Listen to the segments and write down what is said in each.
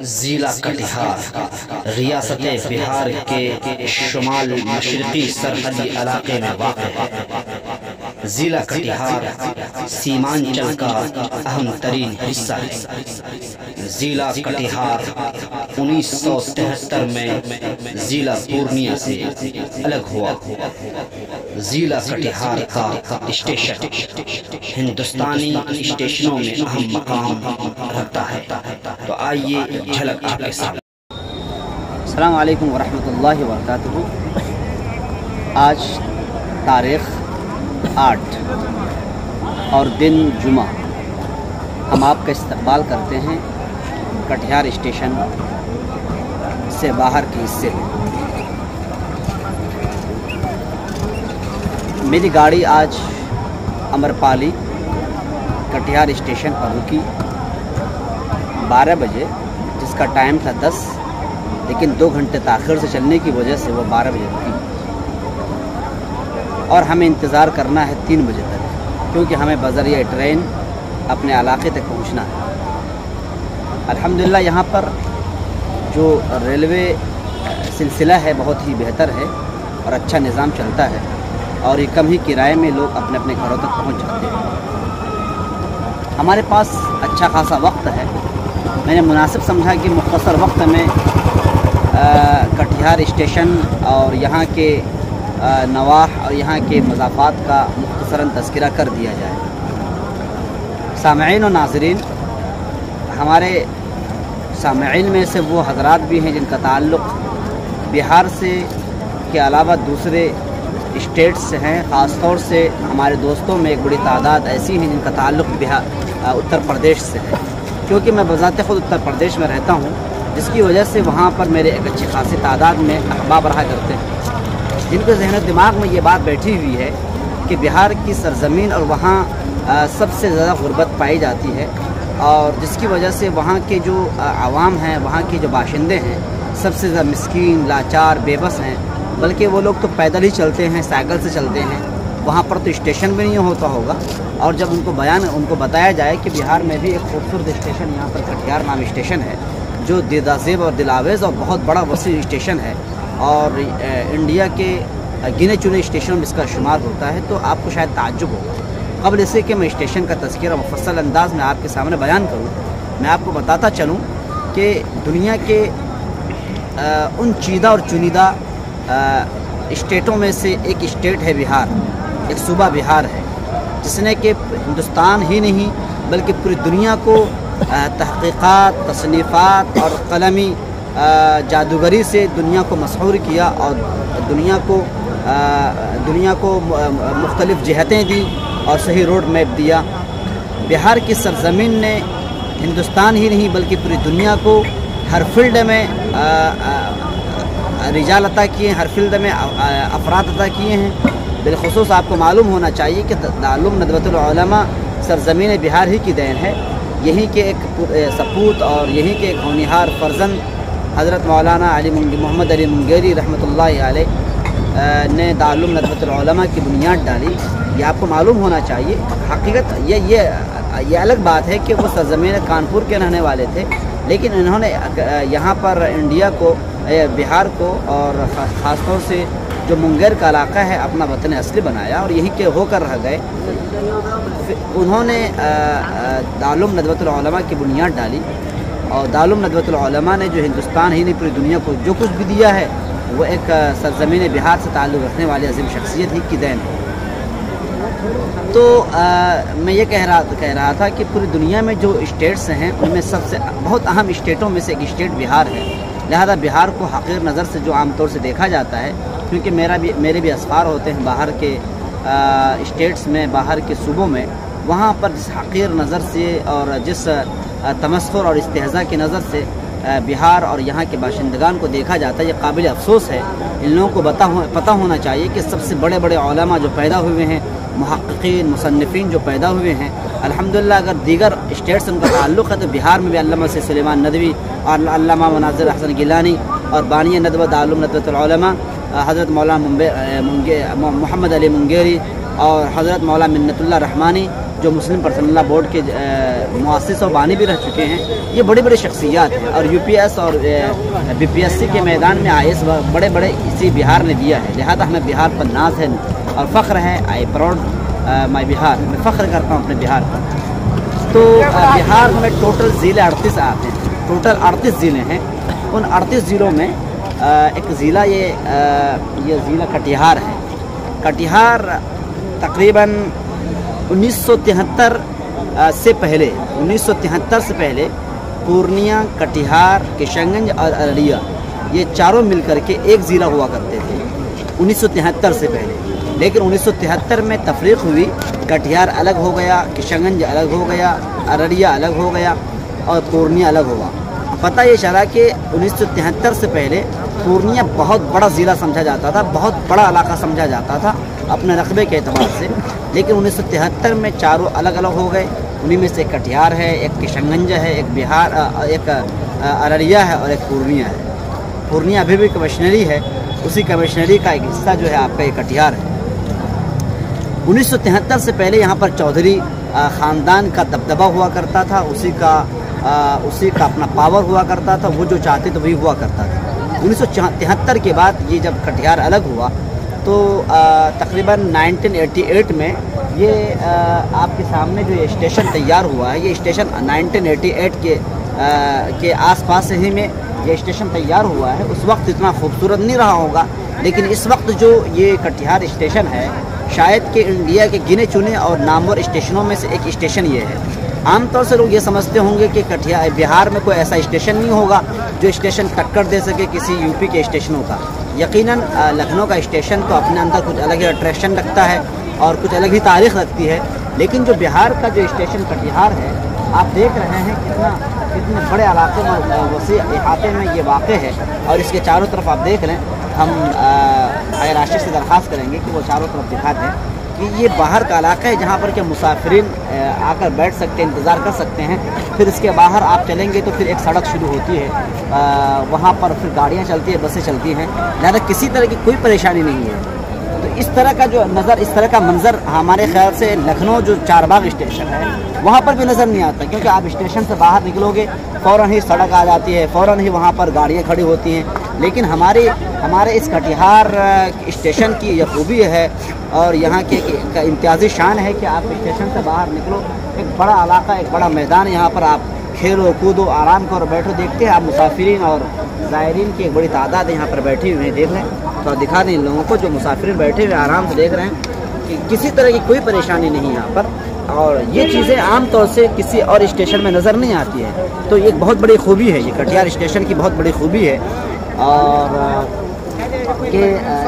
ज़िला कटिहार रियासत बिहार के शुमाल मशरक़ी सरहदी इलाके में वाक़ है। ज़िला कटिहार सीमांचल का अहम तरीन हिस्सा है। ज़िला कटिहार 1973 में ज़िला पूर्णिया से अलग हुआ। ज़िला कटिहार का स्टेशन हिंदुस्तानी स्टेशनों में अहम मकाम रखता है। तो आइए झलक आपके साथ। अस्सलाम वालेकुम वरहमतुल्लाहि वबरकातुहू। आज तारीख़ 8 और दिन जुमा। हम आपका इस्तकबाल करते हैं कटिहार स्टेशन से बाहर के हिस्से में। मेरी गाड़ी आज अमरपाली कटिहार स्टेशन पर रुकी 12 बजे, जिसका टाइम था 10, लेकिन 2 घंटे ताख़िर से चलने की वजह से वो 12 बजे रुकी और हमें इंतज़ार करना है 3 बजे तक, क्योंकि हमें बज़रिया ट्रेन अपने इलाके तक पहुंचना है। अल्हम्दुलिल्लाह यहाँ पर जो रेलवे सिलसिला है बहुत ही बेहतर है और अच्छा निज़ाम चलता है और ये कम ही किराए में लोग अपने अपने घरों तक पहुँच जाते हैं। हमारे पास अच्छा खासा वक्त है। मैंने मुनासिब समझा कि मुख्तसर वक्त में कटिहार स्टेशन और यहाँ के नवाह और यहाँ के मज़ाफ़ात का मुख्तसरन तज़किरा कर दिया जाए। सामईन और नाज़रीन, हमारे सामईन में से वो हज़रात भी हैं जिनका ताल्लुक़ बिहार से के अलावा दूसरे स्टेट से हैं। ख़ास तौर से हमारे दोस्तों में एक बड़ी तादाद ऐसी हैं जिनका ताल्लुक़ उत्तर प्रदेश से है, क्योंकि मैं बज़ाते ख़ुद उत्तर प्रदेश में रहता हूँ, जिसकी वजह से वहाँ पर मेरे एक अच्छी खासी तादाद में अहबाब रहा करते हैं, जिनके ज़हन दिमाग में ये बात बैठी हुई है कि बिहार की सरज़मीन और वहाँ सबसे ज़्यादा गुर्बत पाई जाती है और जिसकी वजह से वहाँ के जो आवाम हैं, वहाँ के जो बाशिंदे हैं, सबसे ज़्यादा मिस्कीन, लाचार, बेबस हैं। बल्कि वो लोग तो पैदल ही चलते हैं, साइकिल से चलते हैं। वहाँ पर तो स्टेशन भी नहीं होता होगा। और जब उनको बताया जाए कि बिहार में भी एक खूबसूरत स्टेशन यहाँ पर कटिहार नाम स्टेशन है, जो दिलदाज़ेब और दिलावेज़ और बहुत बड़ा वसी स्टेशन है और इंडिया के गिने चुने स्टेशनों में इसका शुमार होता है, तो आपको शायद ताज्जुब होगा। क़ब्ल इससे कि मैं स्टेशन का तज़किरा मुफ़स्सल अंदाज़ में आपके सामने बयान करूँ, मैं आपको बताता चलूँ कि दुनिया के उन चीदा और चुनिदा स्टेटों में से एक स्टेट है बिहार, एक सूबा बिहार है, जिसने कि हिंदुस्तान ही नहीं बल्कि पूरी दुनिया को तहक़ीक़ात, तसनीफ़ात और क़लमी जादूगरी से दुनिया को मशहूर किया और दुनिया को मुख्तलिफ़ जहतें दी और सही रोड मैप दिया। बिहार की सरज़मीन ने हिंदुस्तान ही नहीं बल्कि पूरी दुनिया को हर फील्ड में रिजाल अता किए, हर फील्ड में अफराद अता किए हैं। बिलख़ुसूस आपको मालूम होना चाहिए कि दारुल नदवतुल उलमा सरज़मीन बिहार ही की देन है। यहीं के एक सपूत और यहीं के एक होनहार फ़र्जंद हज़रत मौलाना मोहम्मद अली मुंगेरी रहमतुल्लाहि अलैह ने दारुल नदवतुल उलमा की बुनियाद डाली। ये आपको मालूम होना चाहिए। हकीकत ये अलग बात है कि वो सरज़मीन कानपुर के रहने वाले थे, लेकिन इन्होंने यहाँ पर इंडिया को, बिहार को और ख़ास तौर से जो मुंगेर का इलाका है अपना वतन असली बनाया और यहीं के होकर रह गए। उन्होंने दारुल नदवतुल उलमा की बुनियाद डाली और दारुल नदवतुल उलमा ने जो हिंदुस्तान ही नहीं पूरी दुनिया को जो कुछ भी दिया है, वो एक सरज़मीन बिहार से ताल्लुक़ रखने वाली अजीम शख्सियत ही की देन है। तो मैं ये कह रहा था कि पूरी दुनिया में जो स्टेट्स हैं उनमें सबसे बहुत अहम स्टेटों में से एक स्टेट बिहार है। लिहाजा बिहार को हक़ीर नज़र से जो आमतौर से देखा जाता है, क्योंकि मेरे भी असफ़ार होते हैं बाहर के स्टेट्स में, बाहर के सूबों में, वहाँ पर जिस हक़ीर नज़र से और जिस तमस्खुर और इस्तेहज़ा की नज़र से बिहार और यहाँ के बाशिंदगान को देखा जाता है, ये काबिल अफ़सोस है। इन लोगों को पता होना चाहिए कि सबसे बड़े बड़े उलमा जो पैदा हुए हैं, मुहक्किकीन, मुसन्निफ़ीन जो पैदा हुए हैं, अल्हम्दुलिल्लाह अगर दीगर स्टेट से उनका ताल्लुक़ है तो बिहार में भी अल्लामा से सुलेमान नदवी और अल्लामा मुनाज़िर हसन गिलानी और बानी नदवा दारुल नदवतुल उलमा हज़रत मौलाना मोहम्मद अली मुंगेरी और हज़रत मौलाना मिन्नतुल्लाह रहमानी जो मुस्लिम पर्सनल लॉ बोर्ड के मुअस्सिस और बानी भी रह चुके हैं। ये बड़ी बड़ी शख्सियात हैं और यूपीएस और बीपीएससी के मैदान में आईएएस बड़े बड़े इसी बिहार ने दिया है। लिहाजा हमें बिहार पर नाज है और फ़ख्र है। आई प्राउड माई बिहार, मैं फ़ख्र करता हूँ अपने बिहार पर। तो बिहार में टोटल ज़िले 38 आते हैं, टोटल 38 ज़िले हैं। उन 38 ज़िलों में एक ज़िला ये ज़िला कटिहार है। कटिहार तकरीबन 1973 से पहले पूर्णिया, कटिहार, किशनगंज और अररिया ये चारों मिलकर के एक ज़िला हुआ करते थे 1973 से पहले। लेकिन 1973 में तफरीक हुई, कटिहार अलग हो गया, किशनगंज अलग हो गया, अररिया अलग हो गया और पूर्णिया अलग हुआ। पता ये चला कि 1973 से पहले पूर्णिया बहुत बड़ा ज़िला समझा जाता था, बहुत बड़ा इलाका समझा जाता था अपने रकबे के एतबार से। लेकिन 1973 में चारों अलग अलग हो गए। उन्हीं में से एक कटिहार है, एक किशनगंज है, एक बिहार, एक अररिया है और एक पूर्णिया है। पूर्णिया अभी भी कमिश्नरी है, उसी कमिश्नरी का एक हिस्सा जो है आपका ये कटिहार है। 1973 से पहले यहाँ पर चौधरी ख़ानदान का दबदबा हुआ करता था, उसी का अपना पावर हुआ करता था, वो जो चाहते तो वही हुआ करता था। 1973 के बाद ये जब कटिहार अलग हुआ तो तकरीबन 1988 में ये आपके सामने जो ये स्टेशन तैयार हुआ है, ये स्टेशन 1988 के आसपास ही में ये स्टेशन तैयार हुआ है। उस वक्त इतना खूबसूरत नहीं रहा होगा, लेकिन इस वक्त जो ये कटिहार स्टेशन है शायद कि इंडिया के गिने चुने और नामवर स्टेशनों में से एक स्टेशन ये है। आमतौर से लोग ये समझते होंगे कि कटिहार बिहार में कोई ऐसा स्टेशन नहीं होगा जो स्टेशन टक्कर दे सके किसी यूपी के स्टेशनों का। यकीनन लखनऊ का स्टेशन तो अपने अंदर कुछ अलग ही अट्रैक्शन रखता है और कुछ अलग ही तारीख़ रखती है, लेकिन जो बिहार का जो स्टेशन कटिहार है, आप देख रहे हैं कितने बड़े इलाके में, वसी इहाते में ये वाक़ है। और इसके चारों तरफ आप देख लें, हम राष्ट्रीय से दरख्वास्त करेंगे कि वो चारों तरफ दिखा दें कि ये बाहर का इलाका है जहाँ पर के मुसाफिरीन आकर बैठ सकते हैं, इंतज़ार कर सकते हैं। फिर इसके बाहर आप चलेंगे तो फिर एक सड़क शुरू होती है, वहाँ पर फिर गाड़ियाँ चलती हैं, बसें चलती हैं। लिहाजा किसी तरह की कोई परेशानी नहीं है। तो इस तरह का जो इस तरह का मंजर हमारे ख्याल से लखनऊ जो चारबाग स्टेशन है वहाँ पर भी नज़र नहीं आता, क्योंकि आप स्टेशन से बाहर निकलोगे फ़ौरन ही सड़क आ जाती है, फ़ौरन ही वहाँ पर गाड़ियाँ खड़ी होती हैं। लेकिन हमारे इस कटिहार स्टेशन की यह खूबी है और यहाँ के इम्तियाज़ी शान है कि आप स्टेशन से बाहर निकलो, एक बड़ा इलाका, एक बड़ा मैदान, यहाँ पर आप खेलो कूदो, आराम करो, बैठो। देखते हैं आप मुसाफिरीन और ज़ायरीन की एक बड़ी तादाद यहाँ पर बैठी हुई है। देख लें तो दिखा दें इन लोगों को जो मुसाफिरीन बैठे हुए आराम से देख रहे हैं कि किसी तरह की कोई परेशानी नहीं यहाँ पर। और ये चीज़ें आम तौर से किसी और स्टेशन में नज़र नहीं आती है। तो एक बहुत बड़ी खूबी है, ये कटिहार स्टेशन की बहुत बड़ी खूबी है। और कि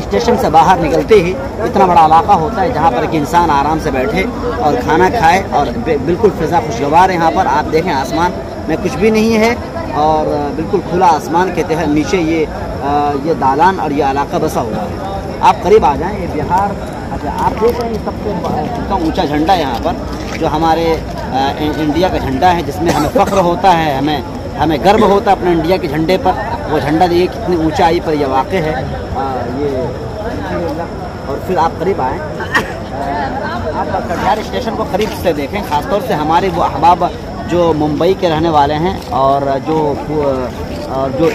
स्टेशन से बाहर निकलते ही इतना बड़ा इलाका होता है जहाँ पर कि इंसान आराम से बैठे और खाना खाए और बिल्कुल फ़िज़ा खुशगवार है। यहाँ पर आप देखें आसमान में कुछ भी नहीं है और बिल्कुल खुला आसमान के तहत नीचे ये दालान और ये इलाका बसा हुआ है। आप करीब आ जाएं, ये बिहार। अच्छा, आप देख रहे हैं सबसे ऊंचा झंडा यहाँ पर जो हमारे इंडिया का झंडा है, जिसमें हमें फ़ख्र होता है, हमें गर्व होता है अपने इंडिया के झंडे पर। वो झंडा देखिए कितनी ऊंचाई पर यह वाक़ है। ये और फिर आप करीब आएँ, आप कटिहार स्टेशन को करीब से देखें। ख़ासतौर से हमारे वो अहबाब जो मुंबई के रहने वाले हैं और जो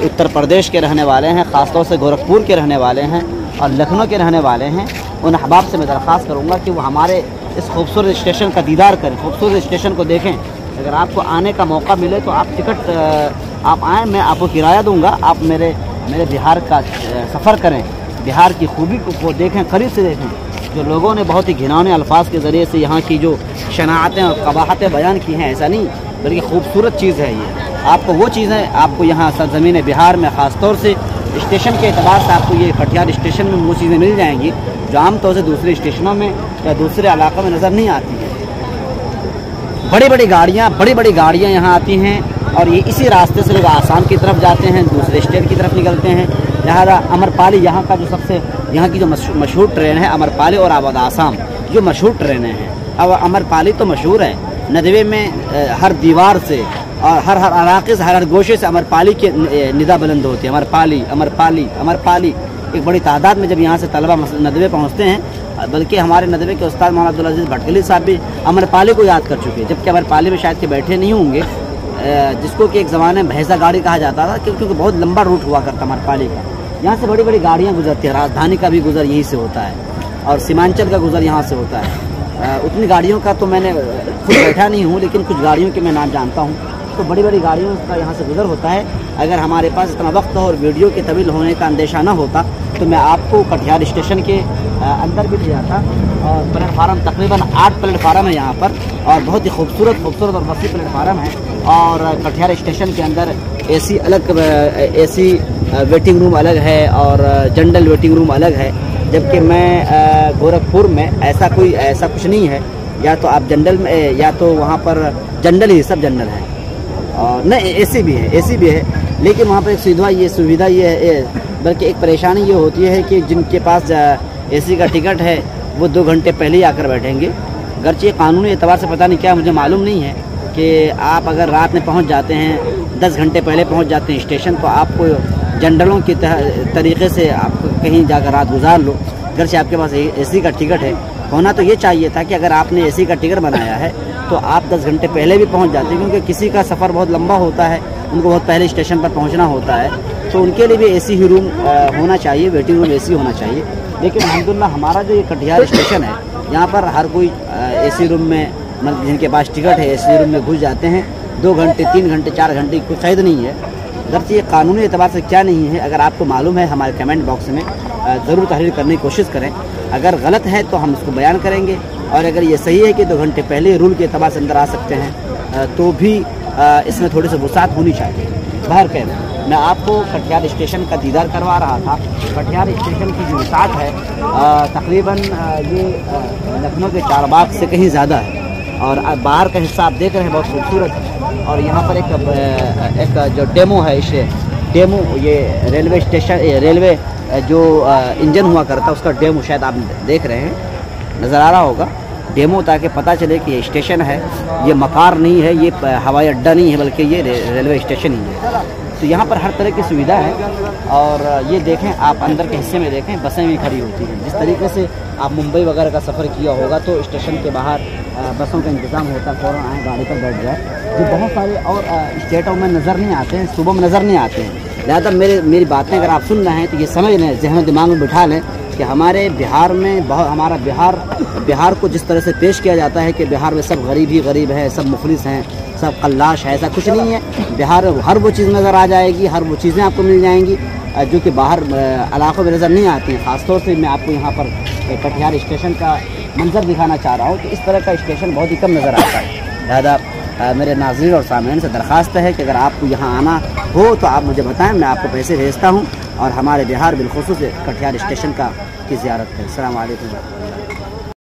उत्तर प्रदेश के रहने वाले हैं, ख़ासतौर से गोरखपुर के रहने वाले हैं और लखनऊ के रहने वाले हैं, उन अहबाब से मैं दरख्वास्त करूँगा कि वो हमारे इस खूबसूरत स्टेशन का दीदार करें, खूबसूरत स्टेशन को देखें। अगर आपको आने का मौका मिले तो आप टिकट आप आएँ, मैं आपको किराया दूँगा, आप मेरे बिहार का सफ़र करें, बिहार की खूबी को देखें, करीब से देखें। जो लोगों ने बहुत ही घिनौने अल्फाज के ज़रिए से यहाँ की जो शनाअतें और कबाहतें बयान की हैं, ऐसा नहीं बल्कि खूबसूरत चीज़ है ये। आपको वो चीज़ें आपको यहाँ सरज़मीन बिहार में ख़ासतौर से स्टेशन के एतबार से आपको ये कटिहार स्टेशन में वो चीज़ें मिल जाएंगी जो आमतौर से दूसरे स्टेशनों में या दूसरे इलाकों में नज़र नहीं आती है। बड़ी बड़ी गाड़ियाँ यहाँ आती हैं और ये इसी रास्ते से लोग आसाम की तरफ जाते हैं, दूसरे स्टेट की तरफ निकलते हैं। लिहाजा अमरपाली यहाँ की जो मशहूर ट्रेन है, अमरपाली और आबाद आसाम जो मशहूर ट्रेनें हैं। अब अमरपाली तो मशहूर है, नदवे में हर दीवार से और हर इलाके से, हर गोशे से अमरपाली के निदा बुलंद होती है। अमरपाली अमरपाली अमरपाली। एक बड़ी तादाद में जब यहाँ से तलबा नदवे पहुँचते हैं बल्कि हमारे नदवे के उस्ताद मौलाना अब्दुल अजीज़ भटकली साहब भी अमरपाली को याद कर चुके हैं, जबकि अमरपाली में शायद के बैठे नहीं होंगे, जिसको कि एक ज़माने में भैंसा गाड़ी कहा जाता था, क्योंकि बहुत लंबा रूट हुआ करता अमरपाली का। यहाँ से बड़ी बड़ी गाड़ियाँ गुजरती हैं, राजधानी का भी गुजर यहीं से होता है और सीमांचल का गुजर यहाँ से होता है। उतनी गाड़ियों का तो मैंने खुद बैठा नहीं हूँ, लेकिन कुछ गाड़ियों के मैं नाम जानता हूँ। तो बड़ी बड़ी गाड़ियों का यहाँ से गुजर होता है। अगर हमारे पास इतना वक्त और वीडियो के तवील होने का अंदेशा न होता तो मैं आपको कटिहार स्टेशन के अंदर भी ले जाता। और प्लेटफार्म तकरीबन 8 प्लेटफार्म है यहाँ पर, और बहुत ही खूबसूरत और वसी प्लेटफार्म है। और कटिहार स्टेशन के अंदर एसी अलग, एसी वेटिंग रूम अलग है और जनरल वेटिंग रूम अलग है, जबकि मैं गोरखपुर में ऐसा कुछ नहीं है। या तो आप जनरल में, या तो वहाँ पर जनरल ही सब जनरल है, और नहीं एसी भी है, लेकिन वहाँ पर एक सुविधा ये है, बल्कि एक परेशानी ये होती है कि जिनके पास एसी का टिकट है वो 2 घंटे पहले ही आकर बैठेंगे। अगरचे कानूनी एतबार से पता नहीं क्या, मुझे मालूम नहीं है कि आप अगर रात में पहुँच जाते हैं, 10 घंटे पहले पहुँच जाते हैं स्टेशन, तो आपको जनरलों के तरीके से आप कहीं जाकर रात गुजार लो। अगरचे आपके पास एसी का टिकट है, होना तो ये चाहिए था कि अगर आपने एसी का टिकट बनाया है तो आप 10 घंटे पहले भी पहुंच जाते हैं, क्योंकि किसी का सफ़र बहुत लंबा होता है, उनको बहुत पहले स्टेशन पर पहुंचना होता है, तो उनके लिए भी एसी ही रूम होना चाहिए, वेटिंग रूम एसी होना चाहिए। लेकिन अल्हम्दुलिल्लाह हमारा जो ये कटिहार स्टेशन है, यहाँ पर हर कोई एसी रूम में, मतलब जिनके पास टिकट है एसी रूम में घुस जाते हैं। 2 घंटे 3 घंटे 4 घंटे की कोई क़ैद नहीं है। अगरचे ये कानूनी एतबार से क्या नहीं है, अगर आपको मालूम है हमारे कमेंट बॉक्स में ज़रूर तहरीर करने की कोशिश करें। अगर गलत है तो हम उसको बयान करेंगे, और अगर ये सही है कि 2 घंटे पहले रूल के एतबार से अंदर आ सकते हैं तो भी इसमें थोड़ी सी वसात होनी चाहिए। बाहर कह मैं आपको कटिहार स्टेशन का दीदार करवा रहा था। कटिहार स्टेशन की जो वसात है तकरीबन ये लखनऊ के चारबाग से कहीं ज़्यादा है, और बाहर का हिस्सा आप देख रहे हैं बहुत खूबसूरत है। और यहाँ पर एक जो डेमो है, इस डेमो ये रेलवे स्टेशन, रेलवे जो इंजन हुआ करता उसका डेमो शायद आप देख रहे हैं, नज़र आ रहा होगा डेमो, ताकि पता चले कि ये स्टेशन है, ये मकार नहीं है, ये हवाई अड्डा नहीं है, बल्कि ये रेलवे स्टेशन ही है। तो यहाँ पर हर तरह की सुविधा है। और ये देखें आप अंदर के हिस्से में देखें, बसें भी खड़ी होती हैं। जिस तरीके से आप मुंबई वगैरह का सफ़र किया होगा तो स्टेशन के बाहर बसों का इंतज़ाम होता है, फ़ौरन आए गाड़ी पर बैठ जाए, जो बहुत सारे और स्टेटों में नज़र नहीं आते हैं, सूबों में नज़र नहीं आते हैं। लिहाजा मेरी बातें अगर आप सुन रहे हैं तो ये समझ लें, ज़हन दिमाग में बिठा लें कि हमारे बिहार में हमारा बिहार को जिस तरह से पेश किया जाता है कि बिहार में सब गरीब ही गरीब है, सब मुफलिस हैं, सब कल्लाश है, ऐसा कुछ नहीं है। बिहार हर वो चीज़ नज़र आ जाएगी, हर वो चीज़ें आपको मिल जाएंगी जो कि बाहर इलाकों में नज़र नहीं आती हैं। ख़ासतौर से मैं आपको यहाँ पर कटिहार स्टेशन का मंजर दिखाना चाह रहा हूँ कि इस तरह का स्टेशन बहुत ही कम नज़र आता है। लिहाजा मेरे नाज़रीन और सामईन से दरख्वास्त है कि अगर आपको यहाँ आना हो तो आप मुझे बताएं, मैं आपको पैसे भेजता हूँ और हमारे बिहार बिलखुसूस कटिहार स्टेशन की ज़ियारत करें। अस्सलाम वालेकुम।